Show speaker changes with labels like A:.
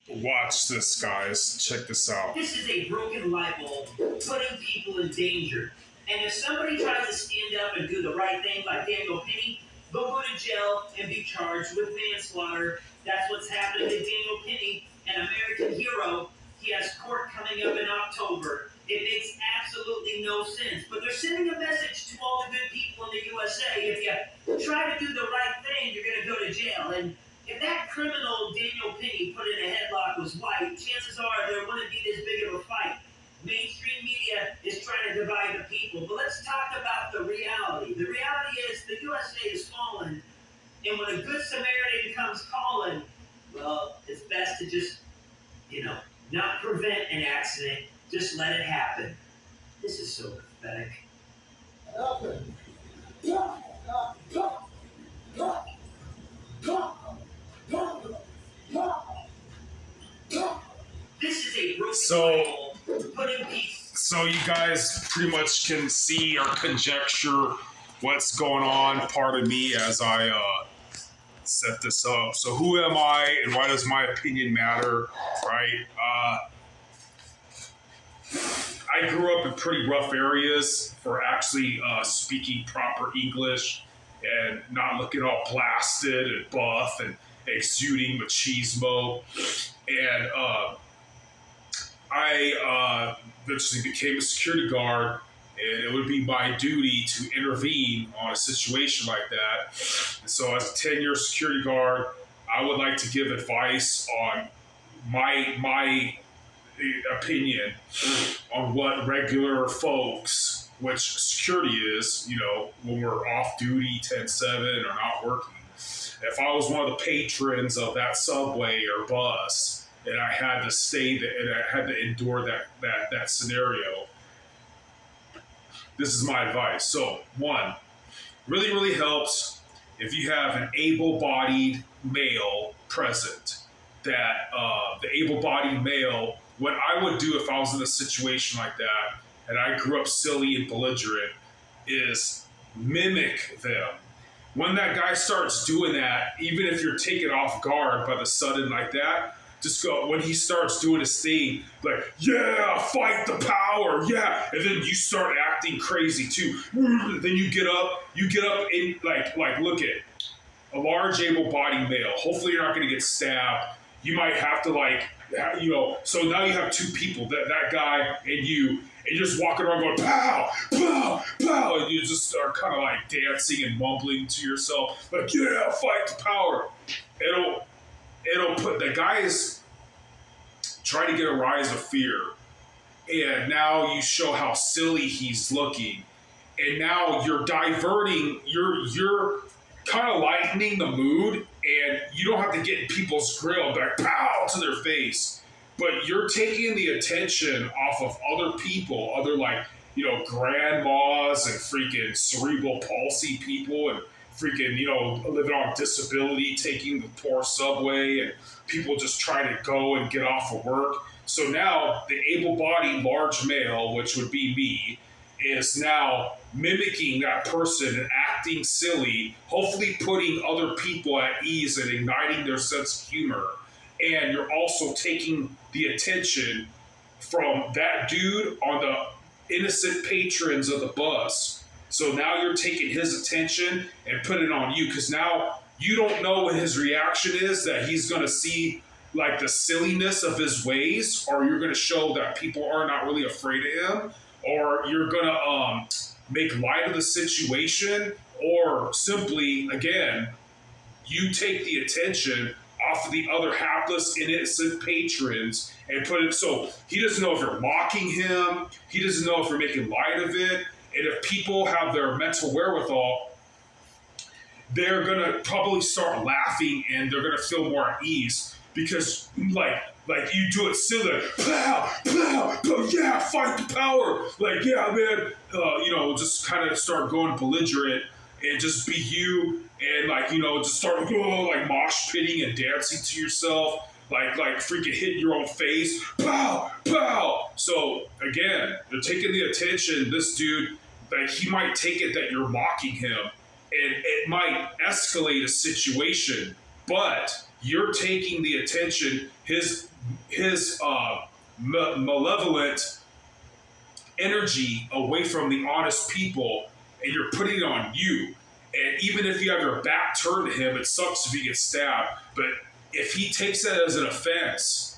A: Watch this, guys. Check this out.
B: This is a broken light bulb putting people in danger. And if somebody tries to stand up and do the right thing, like Daniel Penny, they'll go to jail and be charged with manslaughter. That's what's happening to Daniel Penny, an American hero. He has court coming up in October. It makes absolutely no sense. But they're sending a message to all the good people in the USA. If you try to do the right thing, you're going to go to jail. And if that criminal Daniel Penny put in a headlock was white, chances are there wouldn't be this big of a fight. Mainstream media is trying to divide the people. But let's talk about the reality. The reality is the USA is fallen, and when a good Samaritan comes calling, well, it's best to just, not prevent an accident. Just let it happen. This is so pathetic. This is a broken putting people.
A: So you guys pretty much can see or conjecture what's going on. Pardon me as I set this up. So who am I, and why does my opinion matter? Right? I grew up in pretty rough areas for actually speaking proper English and not looking all blasted and buff and exuding machismo. And I eventually became a security guard, and it would be my duty to intervene on a situation like that. And so as a 10-year security guard, I would like to give advice on my opinion on what regular folks, which security is, when we're off duty 10/7 or not working. If I was one of the patrons of that subway or bus and I had to stay there and I had to endure that scenario, this is my advice. So, one, really, really helps if you have an able-bodied male present. That the able-bodied male, what I would do if I was in a situation like that, and I grew up silly and belligerent, is mimic them. When that guy starts doing that, even if you're taken off guard by the sudden like that, just go, when he starts doing his thing, like, yeah, fight the power, yeah, and then you start acting crazy too. Then you get up and like look at a large able-bodied male. Hopefully you're not going to get stabbed. You might have to so now you have two people, that guy and you're just walking around going, pow, pow, pow, and you just are kind of like dancing and mumbling to yourself, like, yeah, fight the power. It'll put the guys trying to get a rise of fear, and now you show how silly he's looking, and now you're diverting, you're kind of lightening the mood, and you don't have to get in people's grill, like pow to their face, but you're taking the attention off of other people, other grandmas and freaking cerebral palsy people and freaking, living on disability, taking the poor subway, and people just trying to go and get off of work. So now the able-bodied large male, which would be me, is now mimicking that person and acting silly, hopefully putting other people at ease and igniting their sense of humor. And you're also taking the attention from that dude on the innocent patrons of the bus. So now you're taking his attention and putting it on you, because now you don't know what his reaction is, that he's going to see like the silliness of his ways, or you're going to show that people are not really afraid of him, or you're going to make light of the situation, or simply, again, you take the attention off of the other hapless, innocent patrons and put it so he doesn't know if you're mocking him, he doesn't know if you're making light of it. And if people have their mental wherewithal, they're going to probably start laughing and they're going to feel more at ease, because like you do it silly, like, pow, pow, pow, yeah, fight the power. Like, yeah, man, just kind of start going belligerent and just be you, and just start like mosh pitting and dancing to yourself, like freaking hitting your own face, pow, pow. So again, they're taking the attention. This dude, like, he might take it that you're mocking him, and it might escalate a situation, but you're taking the attention his malevolent energy away from the honest people, and you're putting it on you. And even if you have your back turned to him, it sucks if you get stabbed. But if he takes that as an offense